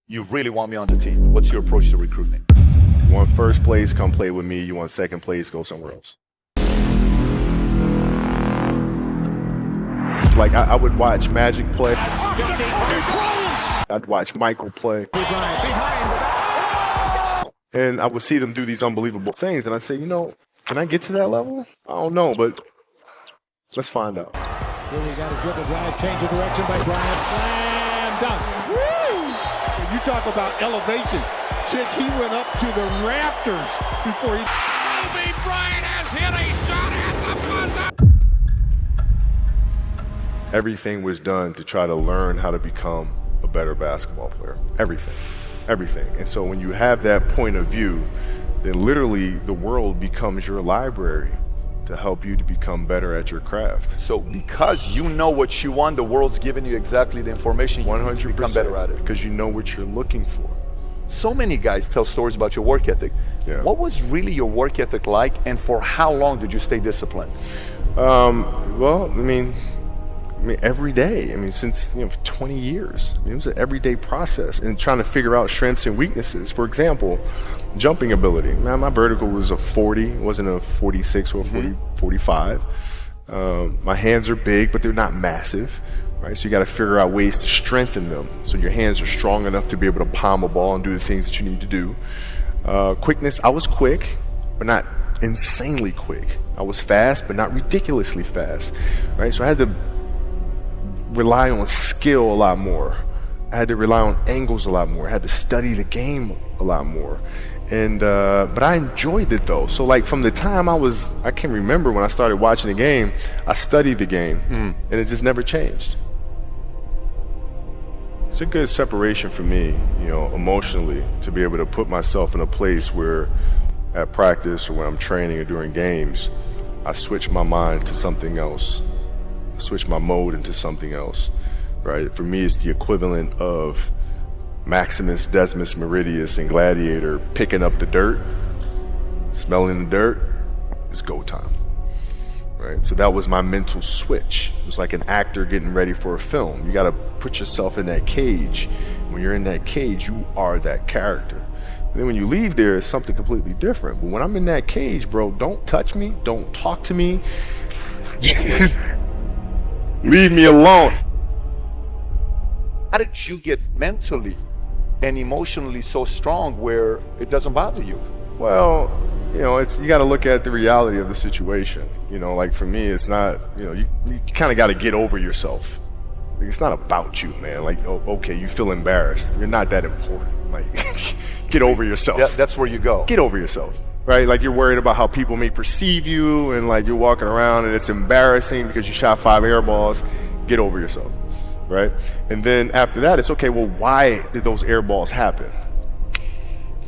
You really want me on the team. What's your approach to recruiting? You want first place, come play with me. You want second place, go somewhere else. Like, I would watch Magic play. I'd watch Michael play. And I would see them do these unbelievable things. And I'd say, can I get to that level? I don't know, but let's find out. Here we got a dribble drive, change of direction by Bryant. Slam dunk. Woo! You talk about elevation. Chick, he went up to the rafters before he... Kobe Bryant has hit a shot at the buzzer. Everything was done to try to learn how to become a better basketball player. Everything. And so when you have that point of view, then literally the world becomes your library to help you to become better at your craft. So because you know what you want, the world's giving you exactly the information, 100%, you become better at it. Because you know what you're looking for. So many guys tell stories about your work ethic. Yeah. What was really your work ethic like, and for how long did you stay disciplined? Well, I mean, every day. Since 20 years. It was an everyday process, and trying to figure out strengths and weaknesses. For example, jumping ability. Man, my vertical was a 40, it wasn't a 46 or a 45. My hands are big, but they're not massive. Right, so you got to figure out ways to strengthen them so your hands are strong enough to be able to palm a ball and do the things that you need to do. Quickness, I was quick, but not insanely quick. I was fast, but not ridiculously fast. Right, so I had to rely on skill a lot more. I had to rely on angles a lot more. I had to study the game a lot more. And but I enjoyed it though. So like from the time I can remember when I started watching the game, I studied the game, and it just never changed. It's a good separation for me, emotionally, to be able to put myself in a place where at practice or when I'm training or during games, I switch my mind to something else. I switch my mode into something else, right? For me, it's the equivalent of Maximus, Decimus, Meridius, and Gladiator picking up the dirt, smelling the dirt. It's go time, right? So that was my mental switch. It was like an actor getting ready for a film. You got to put yourself in that cage. When you're in that cage, you are that character. And then when you leave there, it's something completely different. But when I'm in that cage, bro, don't touch me, don't talk to me. Just leave me alone. How did you get mentally and emotionally so strong where it doesn't bother you? Well, you got to look at the reality of the situation. Like for me, it's not, you kind of got to get over yourself. Like, it's not about you, man. Like, okay, you feel embarrassed. You're not that important. Like, get over yourself. That's where you go. Get over yourself, right? Like you're worried about how people may perceive you, and like you're walking around and it's embarrassing because you shot 5 air balls. Get over yourself, right? And then after that, it's okay, well, why did those air balls happen?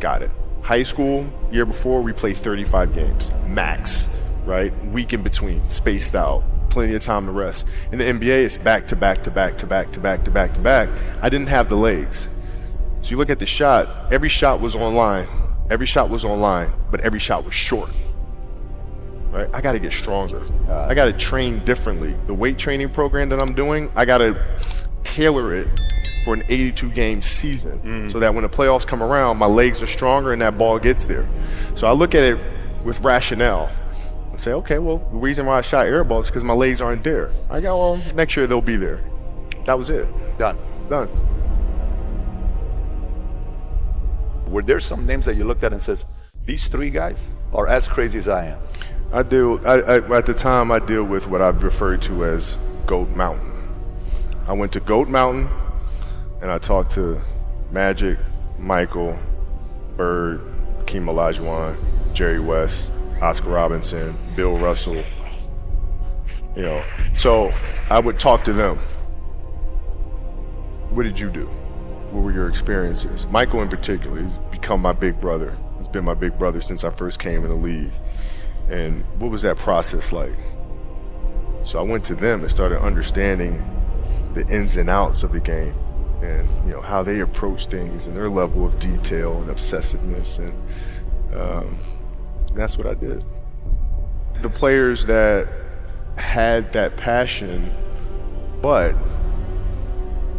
Got it. High school, year before, we played 35 games, max, right? Week in between, spaced out, plenty of time to rest. In the NBA, it's back to back to back to back to back to back to back. I didn't have the legs. So you look at the shot, every shot was online. Every shot was online, but every shot was short. Right? I got to get stronger. I got to train differently. The weight training program that I'm doing, I got to tailor it for an 82-game season so that when the playoffs come around, my legs are stronger and that ball gets there. So I look at it with rationale and say, okay, well, the reason why I shot air balls is because my legs aren't there. I go, well, next year they'll be there. That was it. Done. Were there some names that you looked at and says, these 3 guys are as crazy as I am? At the time, I deal with what I've referred to as Goat Mountain. I went to Goat Mountain and I talked to Magic, Michael, Bird, Hakeem Olajuwon, Jerry West, Oscar Robinson, Bill Russell. So I would talk to them. What did you do? What were your experiences? Michael in particular, he's become my big brother. He's been my big brother since I first came in the league. And what was that process like? So I went to them and started understanding the ins and outs of the game and how they approach things and their level of detail and obsessiveness, and that's what I did. The players that had that passion but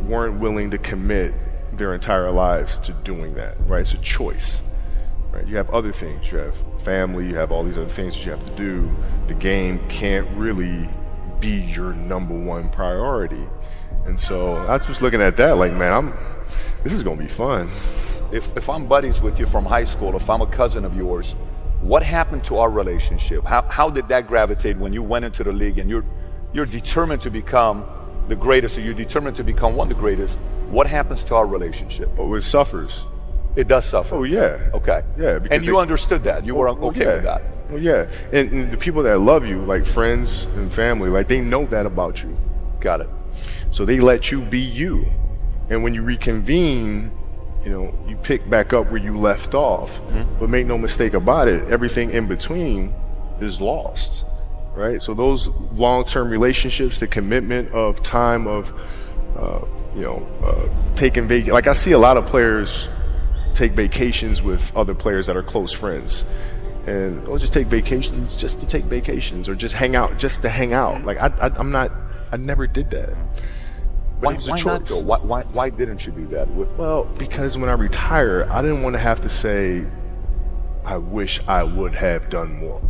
weren't willing to commit their entire lives to doing that, right? It's a choice, right? You have other things. You have family, you have all these other things that you have to do. The game can't really be your number one priority. And so I was looking at that like, man, this is going to be fun. If I'm buddies with you from high school, if I'm a cousin of yours, what happened to our relationship? How did that gravitate when you went into the league and you're determined to become the greatest, or you're determined to become one of the greatest? What happens to our relationship? Oh, it suffers. It does suffer. Oh, yeah. Okay. Yeah. And you understood that. You were okay with that. Well, yeah. And the people that love you, like friends and family, like they know that about you. Got it. So they let you be you. And when you reconvene, you pick back up where you left off. Mm-hmm. But make no mistake about it, everything in between is lost, right? So those long-term relationships, the commitment of time of, taking vacation. Like I see a lot of players take vacations with other players that are close friends. And they'll just take vacations just to take vacations, or just hang out just to hang out. Like I never did that. But why not though? Why didn't you do that? Well, because when I retire, I didn't want to have to say, I wish I would have done more.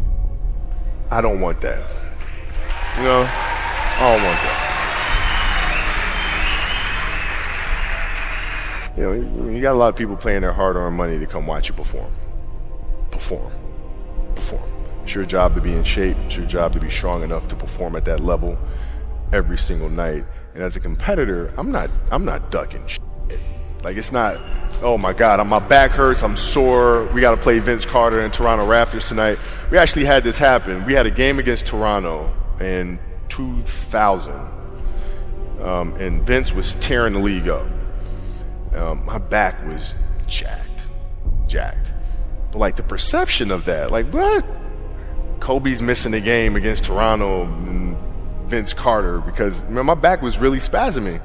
I don't want that. I don't want that. You got a lot of people paying their hard-earned money to come watch you perform. It's your job to be in shape. It's your job to be strong enough to perform at that level every single night. And as a competitor, I'm not ducking shit. Like, it's not, oh my God, my back hurts, I'm sore, we got to play Vince Carter and Toronto Raptors tonight. We actually had this happen. We had a game against Toronto in 2000, and Vince was tearing the league up. My back was jacked. But like the perception of that, like, what? Kobe's missing the game against Toronto and Vince Carter because my back was really spasming.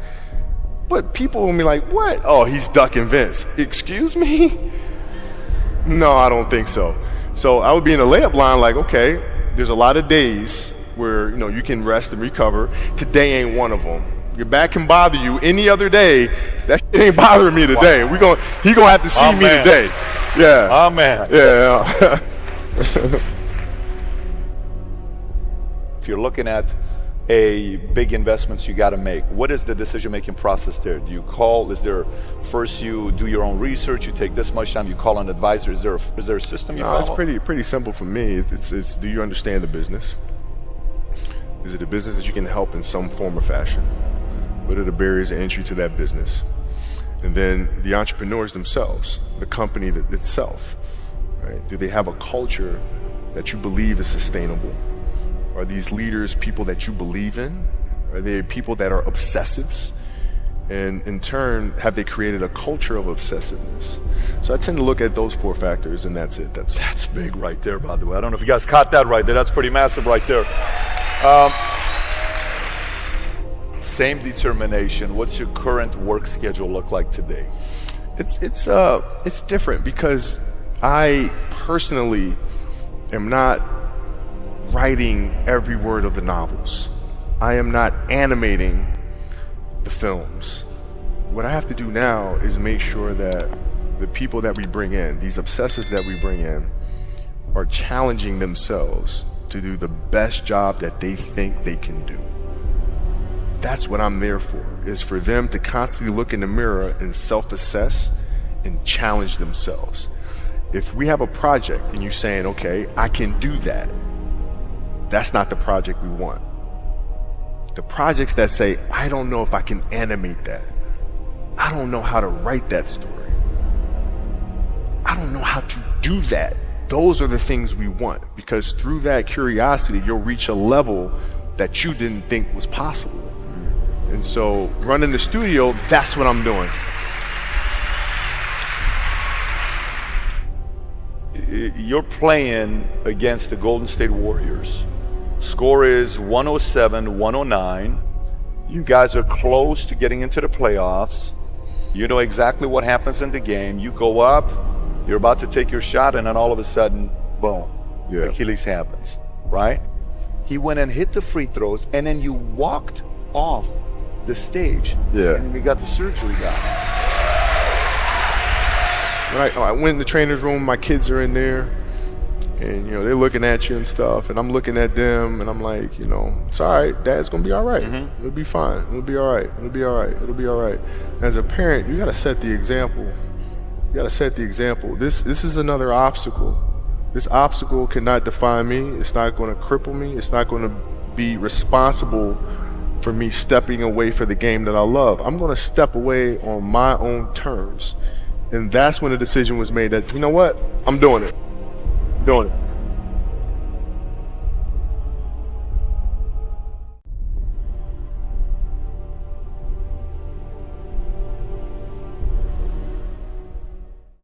But people will be like, what? Oh, he's ducking Vince. Excuse me? No, I don't think so. So I would be in the layup line like, okay, there's a lot of days where, you can rest and recover. Today ain't one of them. Your back can bother you any other day. That shit ain't bothering me today. Wow. He gonna have to see me today. Yeah. Oh, man. Yeah. If you're looking at a big investments you got to make, what is the decision-making process there? Do you call? Is there first you do your own research? You take this much time. You call an advisor. Is there a system you follow? It's pretty simple for me. It's do you understand the business? Is it a business that you can help in some form or fashion? What are the barriers of entry to that business? And then the entrepreneurs themselves, the company itself, right? Do they have a culture that you believe is sustainable? Are these leaders people that you believe in? Are they people that are obsessives? And in turn, have they created a culture of obsessiveness? So I tend to look at those 4 factors, and that's it. That's big right there, by the way. I don't know if you guys caught that right there. That's pretty massive right there. Same determination. What's your current work schedule look like today? It's different because I personally am not writing every word of the novels. I am not animating the films. What I have to do now is make sure that the people that we bring in, these obsessives that we bring in, are challenging themselves to do the best job that they think they can do. That's what I'm there for, is for them to constantly look in the mirror and self-assess and challenge themselves. If we have a project and you're saying, okay, I can do that, that's not the project we want. The projects that say, I don't know if I can animate that. I don't know how to write that story. I don't know how to do that. Those are the things we want, because through that curiosity, you'll reach a level that you didn't think was possible. And so running the studio, that's what I'm doing. You're playing against the Golden State Warriors. Score is 107-109. You guys are close to getting into the playoffs. You know exactly what happens in the game. You go up, you're about to take your shot, and then all of a sudden, boom, Achilles happens, right? He went and hit the free throws, and then you walked off the stage. Yeah. And we got the surgery done. when I went in the trainer's room, my kids are in there, and you know they're looking at you and stuff, and I'm looking at them, and I'm like, you know, it's all right, Dad's gonna be all right. It'll be fine. It'll be all right. It'll be all right. It'll be all right. As a parent, you gotta set the example. You gotta set the example. This is another obstacle. This obstacle cannot define me. It's not going to cripple me. It's not going to be responsible for me stepping away for the game that I love. I'm going to step away on my own terms. And that's when the decision was made that, you know what? I'm doing it. I'm doing it.